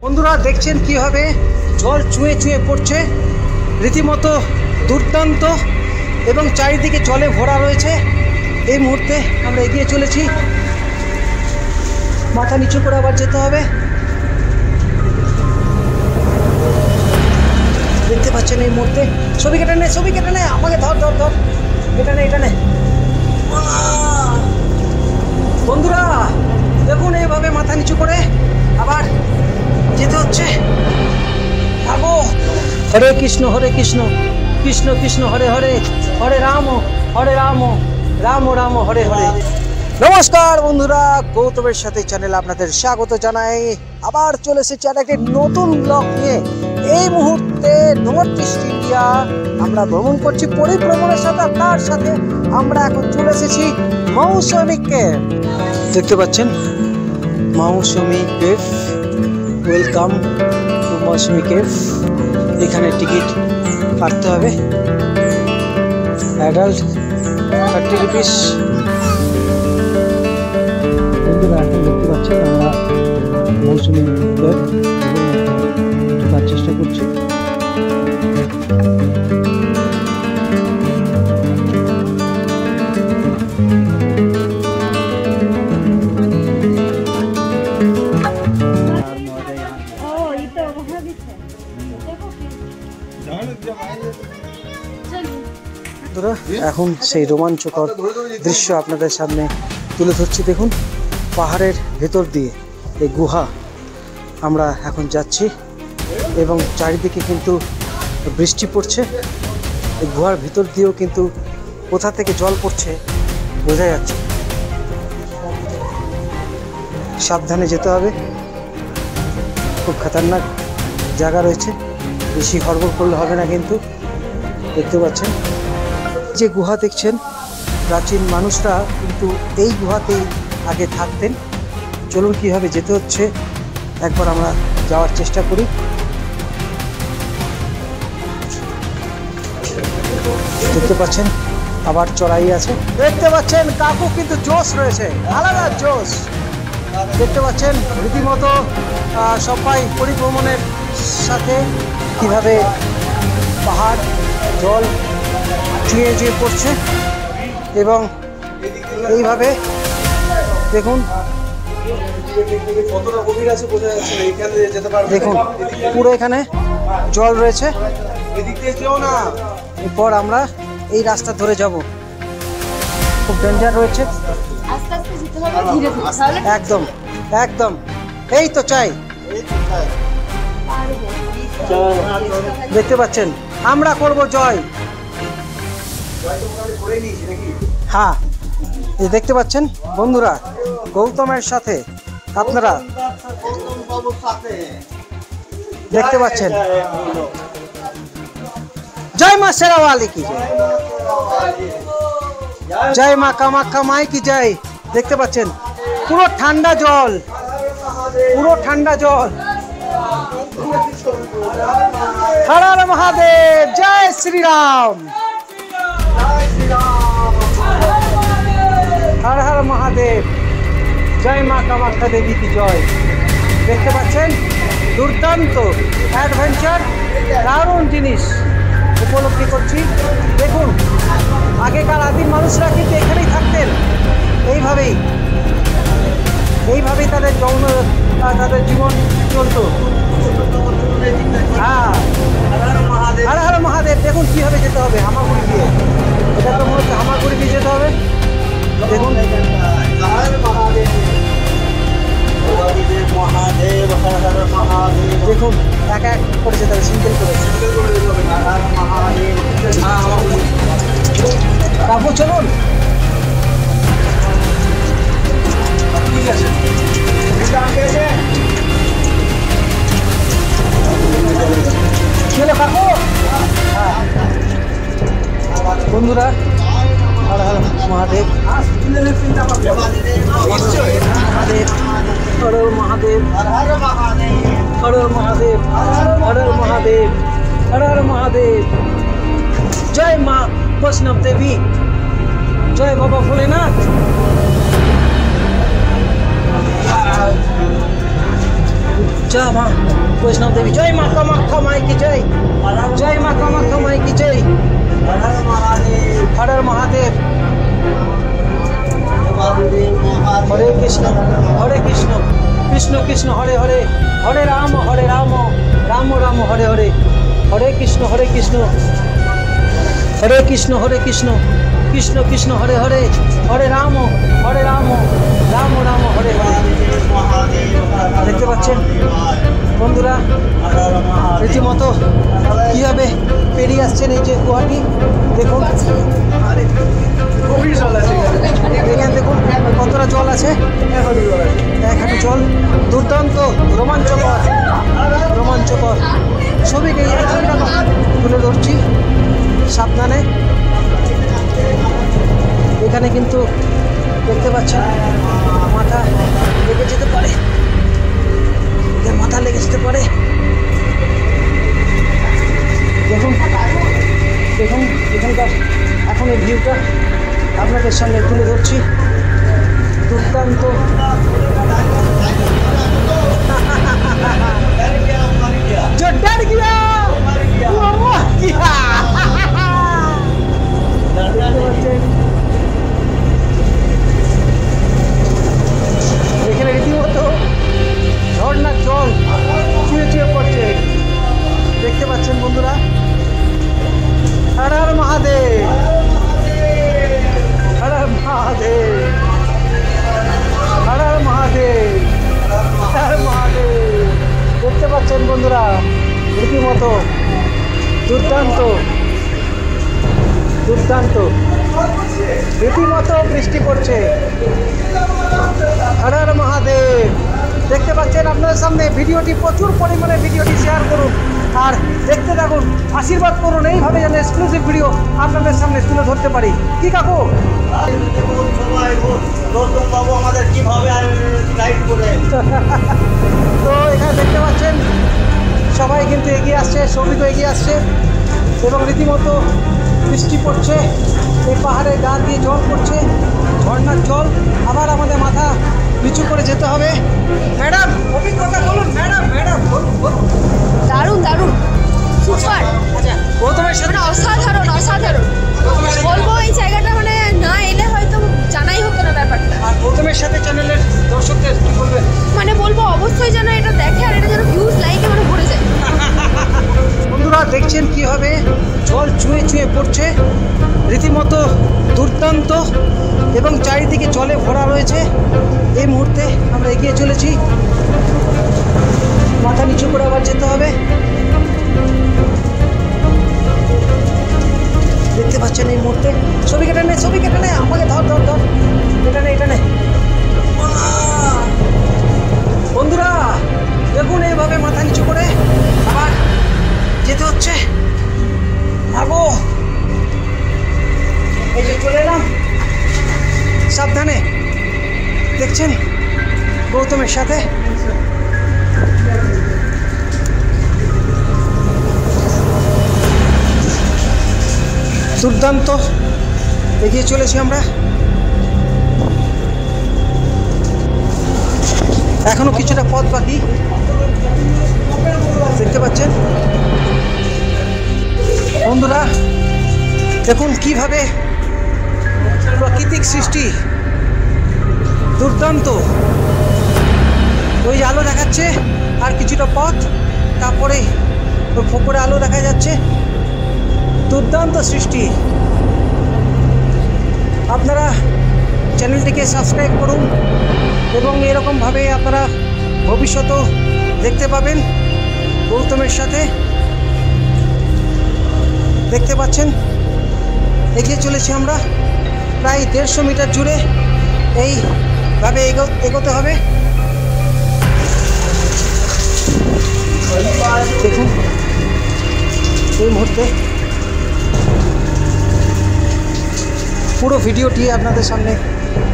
বন্ধুরা দেখছেন কিভাবে জল চুঁয়ে চুঁয়ে পড়ছে, রীতিমতো দুর্দান্ত এবং চারিদিকে জলে ভরা রয়েছে। এই মুহূর্তে আমরা এগিয়ে চলেছি, মাথা নিচু করে আবার যেতে হবে। দেখতে পাচ্ছেন এই মুহূর্তে ছবি কেটে নে আমাকে ধর এটা নে বন্ধুরা দেখুন এইভাবে মাথা নিচু করে আবার যেতে হচ্ছে। হরে কৃষ্ণ কৃষ্ণ কৃষ্ণ হরে হরে, হরে রাম রাম রাম হরে হরে। নমস্কার বন্ধুরা, গৌতমের সাথে চ্যানেলে আপনাদের স্বাগত জানাই। আবার চলে এসেছি আর একটি নতুন ব্লগ নিয়ে। এই মুহূর্তে নর্থ ইস্ট ইন্ডিয়া আমরা ভ্রমণ করছি পরিভ্রমণের সাথে। তার সাথে আমরা এখন চলে এসেছি মৌসুমী কেভ। দেখতে পাচ্ছেন Mousumi cave. Welcome to Mousumi cave. এখানে টিকিট কাটতে হবে, অ্যাডাল্ট 30 রুপিস। বন্ধুরা এখন দেখতে পাচ্ছেন আমরা মৌসুমী কেভ ঢোকার চেষ্টা করছি। এখন সেই রোমাঞ্চকর দৃশ্য আপনাদের সামনে তুলে ধরছি। দেখুন পাহাড়ের ভেতর দিয়ে এই গুহা আমরা এখন যাচ্ছি এবং চারিদিকে কিন্তু বৃষ্টি পড়ছে। এই গুহার ভিতর দিয়েও কিন্তু কোথা থেকে জল পড়ছে বোঝা যাচ্ছে। সাবধানে যেতে হবে, খুব খতরনাক জায়গা রয়েছে, বেশি হড়বড় করলে হবে না। কিন্তু দেখতে পাচ্ছেন যে গুহা দেখছেন, প্রাচীন মানুষরা কিন্তু এই গুহাতেই আগে থাকতেন। চলুন কীভাবে যেতে হচ্ছে একবার আমরা যাওয়ার চেষ্টা করি। দেখতে পাচ্ছেন আবার চড়াই আছে। দেখতে পাচ্ছেন কাকু কিন্তু জোশ রয়েছে, আলাদা জোশ। দেখতে পাচ্ছেন রীতিমতো সবাই পরিভ্রমণের সাথে কিভাবে পাহাড় জল চুঁয়ে চুঁয়ে পড়ছে এবং এইভাবে দেখুন দেখুন পুরো এখানে জল রয়েছে। এরপর আমরা এই রাস্তা ধরে যাব, খুব ডেঞ্জার রয়েছে। একদম একদম এই তো চাই। দেখতে পাচ্ছেন আমরা করব জয়। হ্যাঁ দেখতে পাচ্ছেন বন্ধুরা গৌতমের সাথে আপনারা দেখতে পাচ্ছেন। জয় মা শেরাওয়ালি কি জয়, জয় মা কামাখ্যা মাই কি জয়। দেখতে পাচ্ছেন পুরো ঠান্ডা জল, পুরো ঠান্ডা জল। হর হর মহাদেব, জয় শ্রীরাম, হর হর মহাদেব, জয় মা কামাখ্যা দেবী কি জয়। দেখতে পাচ্ছেন দুর্দান্ত অ্যাডভেঞ্চার, দারুণ জিনিস উপলব্ধি করছি। দেখুন আগেকার আদিম মানুষরা কিন্তু এখানেই থাকতেন, এইভাবেই তাদের জীবন চলত। হ্যাঁ হর হর মহাদেব। দেখুন কীভাবে যেতে হবে হামাগুড়ি দিয়ে। এটা তো মনে হচ্ছে হামাগুড়ি দিয়ে যেতে হবে। দেখুন দেখুন এক এক করে যেতে হবে, সিঙ্গেল করে। কাকু চলুন। ঠিক আছে চলো কাকু। বন্ধুরা হর হর মহাদেব, মহাদেব হর মহাদেব, হর মহাদেব, হর মহাদেব, হর মহাদেব। জয় মা বৈষ্ণব দেবী, জয় বাবা ভোলেনাথ। जय माँ वैष्णव देवी, जय माँ कामाख्या माई की जय, जय माँ कामाख्या माई की जय। हर हर महादेव। हरे कृष्ण कृष्ण कृष्ण हरे हरे, हरे राम राम राम हरे हरे, हरे कृष्ण हरे कृष्ण कृष्ण कृष्ण हरे हरे, हरे राम राम राम हरे हरे। দেখতে পাচ্ছেন বন্ধুরা রীতিমতো কীভাবে পেরিয়ে আসছেন এই যে গুয়াহাটি। দেখুন এখানে দেখুন কতটা জল আছে, এক হাঁটু জল। দুর্দান্ত রোমাঞ্চকর ছবিকে তুলে ধরছি সাবধানে। এখানে কিন্তু দেখতে পাচ্ছেন মাথা লেগে যেতে পারে, মাথা লেগে যেতে পারে। দেখুন এখানকার এখন এই ভিউটা আপনাদের সামনে তুলে ধরছি। দুর্দান্ত এখানে রীতিমতো ঝর্ণার জল চুয়ে পড়ছে, দেখতে পাচ্ছেন বন্ধুরা। হর হর মহাদেব, হর হর মহাদেব, হর হর মহাদেব, হর মহাদেব। দেখতে পাচ্ছেন বন্ধুরা রীতিমতো দুর্দান্ত রীতিমতো বৃষ্টি পড়ছে। হর হর মহাদেব। দেখতে পাচ্ছেন আপনাদের সামনে ভিডিওটি, প্রচুর পরিমাণে ভিডিওটি শেয়ার করুন আর দেখতে থাকুন, আশীর্বাদ করুন এইভাবে যেন এক্সক্লুসিভ ভিডিও আপনাদের সামনে তুলে ধরতে পারি। কি কাকু আমাদের কিভাবে গাইড করে। তো এখানে দেখতে পাচ্ছেন সবাই কিন্তু এগিয়ে আসছে, শ্রমিকও এগিয়ে আসছে এবং রীতিমতো বৃষ্টি পড়ছে। এই পাহাড়ের গা দিয়ে জল পড়ছে, ঝর্ণার জল। আবার আমাদের মাথা নিচু করে যেতে হবে। ম্যাডাম অভিজ্ঞতা বলুন, ম্যাডাম বলুন। দারুণ সুপার। আচ্ছা গৌতমের সাথে অসাধারণ বলবো, এই জায়গাটা মানে না এলে হয়তো জানাই হতো না ব্যাপারটা। আর গৌতমের সাথে চ্যানেলের দর্শকদের কি বলবে? মানে বলবো অবশ্যই যেন এটা দেখে আর এটা যেন ভিউজ লাইকে মানে ভরে যায়। বন্ধুরা দেখছেন কীভাবে জল চুয়ে পড়ছে, রীতিমতো দুর্দান্ত এবং চারিদিকে জলে ভরা রয়েছে। এই মুহূর্তে আমরা এগিয়ে চলেছি, মাথা নিচু করে আবার যেতে হবে। দেখতে পাচ্ছেন এই মুহূর্তে ছবি কেটে নে আমাকে ধর এটা নে। বন্ধুরা দেখুন এইভাবে মাথা নিচু করে আবার যেতে হচ্ছে। ভাগো, এই যে চলে এলাম সাবধানে। দেখছেন গৌতমের সাথে দুর্দান্ত এগিয়ে চলেছি আমরা। এখনো কিছুটা পথ বাকি, দেখতে পাচ্ছেন বন্ধুরা। দেখুন কিভাবে প্রাকৃতিক সৃষ্টি দুর্দান্ত। ওই আলো দেখাচ্ছে আর কিছুটা পথ, তারপরে ওই পুকুরে আলো দেখা যাচ্ছে। দুর্দান্ত সৃষ্টি। আপনারা চ্যানেলটিকে সাবস্ক্রাইব করুন এবং এরকমভাবে আপনারা ভবিষ্যতেও দেখতে পাবেন গৌতমের সাথে। দেখতে পাচ্ছেন এগিয়ে চলেছি আমরা প্রায় 150 মিটার জুড়ে। এইভাবে এগোতে হবে। দেখুন এই মুহূর্তে পুরো ভিডিওটি আপনাদের সামনে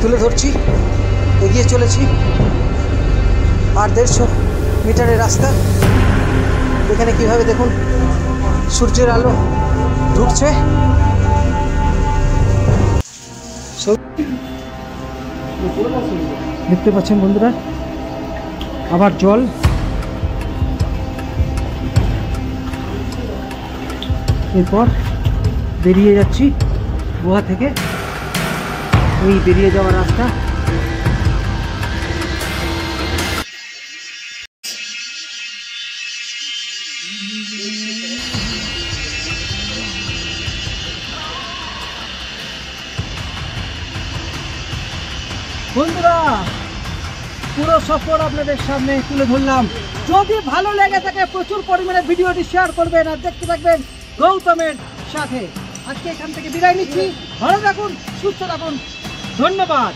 তুলে ধরছি। এগিয়ে চলেছি আর 150 মিটারের রাস্তা। এখানে কিভাবে দেখুন সূর্যের আলো ঢুকছে। দেখতে পাচ্ছেন বন্ধুরা আবার জল এরপর বেরিয়ে যাচ্ছি গুহা থেকে। এই বেরিয়ে যাওয়ার রাস্তা। বন্ধুরা, পুরো সফর আপনাদের সামনে তুলে ধরলাম। যদি ভালো লেগে থাকে প্রচুর পরিমাণে ভিডিওটি শেয়ার করবেন আর দেখতে থাকবেন গৌতমের সাথে। আজকে এখান থেকে বিদায় নিচ্ছি। ভালো থাকুন, সুস্থ থাকুন, ধন্যবাদ।